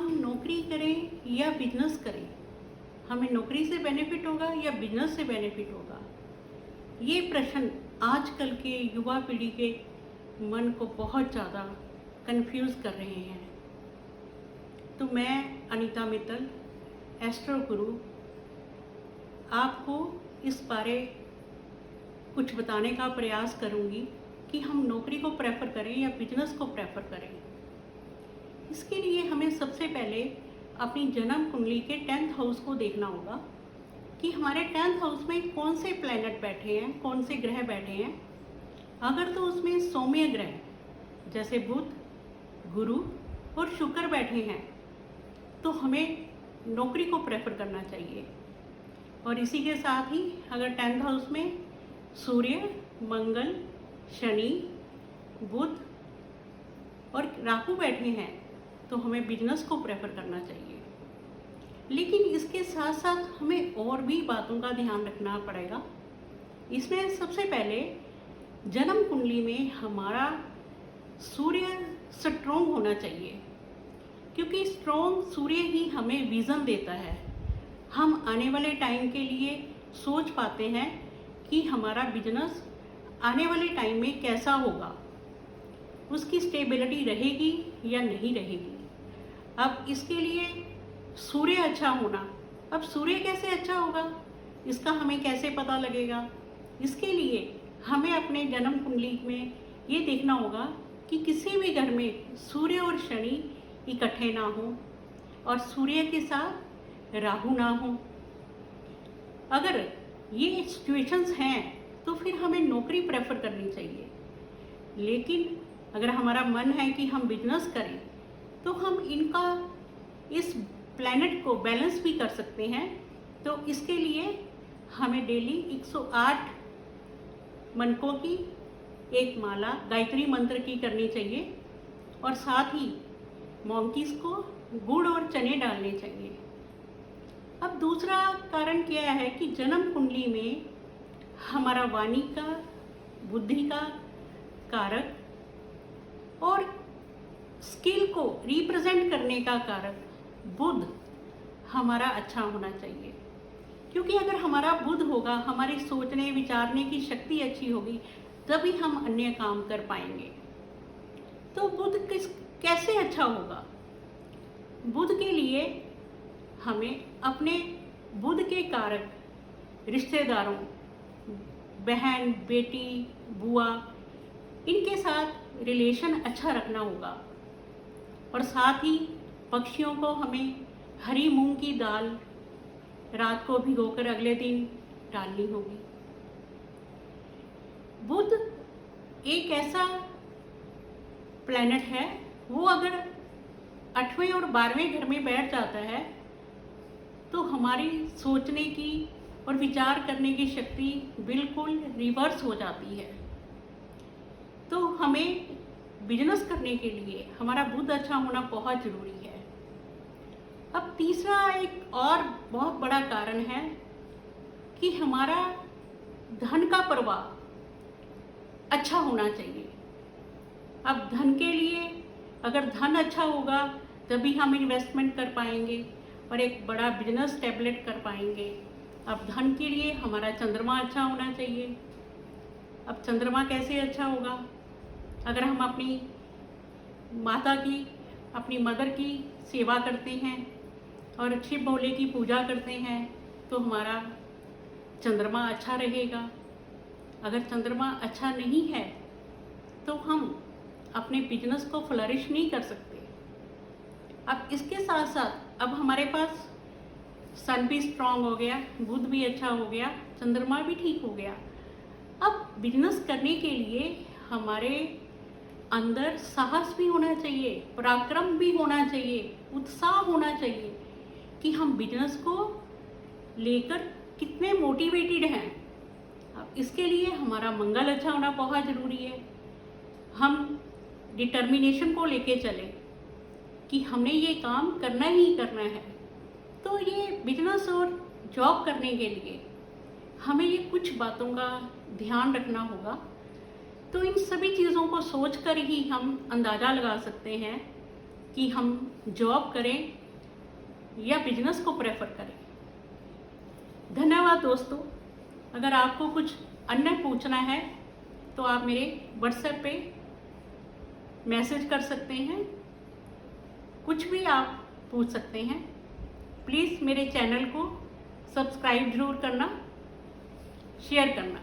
हम नौकरी करें या बिजनेस करें, हमें नौकरी से बेनिफिट होगा या बिजनेस से बेनिफिट होगा? ये प्रश्न आजकल के युवा पीढ़ी के मन को बहुत ज़्यादा कंफ्यूज कर रहे हैं। तो मैं अनीता मित्तल, एस्ट्रो गुरु, आपको इस बारे कुछ बताने का प्रयास करूंगी कि हम नौकरी को प्रेफर करें या बिजनेस को प्रेफर करें। इसके लिए हमें सबसे पहले अपनी जन्म कुंडली के 10th हाउस को देखना होगा कि हमारे 10th हाउस में कौन से प्लैनेट बैठे हैं, कौन से ग्रह बैठे हैं। अगर तो उसमें सौम्य ग्रह जैसे बुध, गुरु और शुक्र बैठे हैं तो हमें नौकरी को प्रेफर करना चाहिए। और इसी के साथ ही अगर 10th हाउस में सूर्य, मंगल, शनि, बुध और राहु बैठे हैं तो हमें बिजनेस को प्रेफर करना चाहिए। लेकिन इसके साथ साथ हमें और भी बातों का ध्यान रखना पड़ेगा। इसमें सबसे पहले जन्म कुंडली में हमारा सूर्य स्ट्रोंग होना चाहिए, क्योंकि स्ट्रोंग सूर्य ही हमें विज़न देता है। हम आने वाले टाइम के लिए सोच पाते हैं कि हमारा बिजनेस आने वाले टाइम में कैसा होगा, उसकी स्टेबिलिटी रहेगी या नहीं रहेगी। अब इसके लिए सूर्य अच्छा होना, अब सूर्य कैसे अच्छा होगा, इसका हमें कैसे पता लगेगा? इसके लिए हमें अपने जन्म कुंडली में ये देखना होगा कि किसी भी घर में सूर्य और शनि इकट्ठे ना हो और सूर्य के साथ राहु ना हो। अगर ये सिचुएशंस हैं तो फिर हमें नौकरी प्रेफर करनी चाहिए। लेकिन अगर हमारा मन है कि हम बिजनेस करें तो हम इनका इस प्लैनेट को बैलेंस भी कर सकते हैं। तो इसके लिए हमें डेली 108 मनकों की एक माला गायत्री मंत्र की करनी चाहिए और साथ ही मोंकीज को गुड़ और चने डालने चाहिए। अब दूसरा कारण क्या है कि जन्म कुंडली में हमारा वाणी का, बुद्धि का कारक और स्किल को रिप्रेजेंट करने का कारक बुध हमारा अच्छा होना चाहिए। क्योंकि अगर हमारा बुध होगा, हमारी सोचने विचारने की शक्ति अच्छी होगी, तभी हम अन्य काम कर पाएंगे। तो बुध कैसे अच्छा होगा? बुध के लिए हमें अपने बुध के कारक रिश्तेदारों, बहन, बेटी, बुआ, इनके साथ रिलेशन अच्छा रखना होगा। और साथ ही पक्षियों को हमें हरी मूंग की दाल रात को भिगोकर अगले दिन डालनी होगी। बुध एक ऐसा प्लैनेट है, वो अगर 8वें और 12वें घर में बैठ जाता है तो हमारी सोचने की और विचार करने की शक्ति बिल्कुल रिवर्स हो जाती है। तो हमें बिजनेस करने के लिए हमारा बुध अच्छा होना बहुत ज़रूरी है। अब तीसरा एक और बहुत बड़ा कारण है कि हमारा धन का प्रवाह अच्छा होना चाहिए। अब धन के लिए अगर धन अच्छा होगा तभी हम इन्वेस्टमेंट कर पाएंगे और एक बड़ा बिजनेस स्टेबलेट कर पाएंगे। अब धन के लिए हमारा चंद्रमा अच्छा होना चाहिए। अब चंद्रमा कैसे अच्छा होगा? अगर हम अपनी माता की, अपनी मदर की सेवा करते हैं और शिव भोले की पूजा करते हैं तो हमारा चंद्रमा अच्छा रहेगा। अगर चंद्रमा अच्छा नहीं है तो हम अपने बिजनेस को फ्लरिश नहीं कर सकते। अब इसके साथ साथ अब हमारे पास सन भी स्ट्रांग हो गया, बुध भी अच्छा हो गया, चंद्रमा भी ठीक हो गया। अब बिजनेस करने के लिए हमारे अंदर साहस भी होना चाहिए, पराक्रम भी होना चाहिए, उत्साह होना चाहिए कि हम बिजनेस को लेकर कितने मोटिवेटेड हैं। अब इसके लिए हमारा मंगल अच्छा होना बहुत ज़रूरी है। हम डिटर्मिनेशन को लेके चले कि हमने ये काम करना ही करना है। तो ये बिजनेस और जॉब करने के लिए हमें ये कुछ बातों का ध्यान रखना होगा। तो इन सभी चीज़ों को सोचकर ही हम अंदाज़ा लगा सकते हैं कि हम जॉब करें या बिजनेस को प्रेफर करें। धन्यवाद दोस्तों। अगर आपको कुछ अन्य पूछना है तो आप मेरे व्हाट्सएप पे मैसेज कर सकते हैं, कुछ भी आप पूछ सकते हैं। प्लीज़ मेरे चैनल को सब्सक्राइब ज़रूर करना, शेयर करना।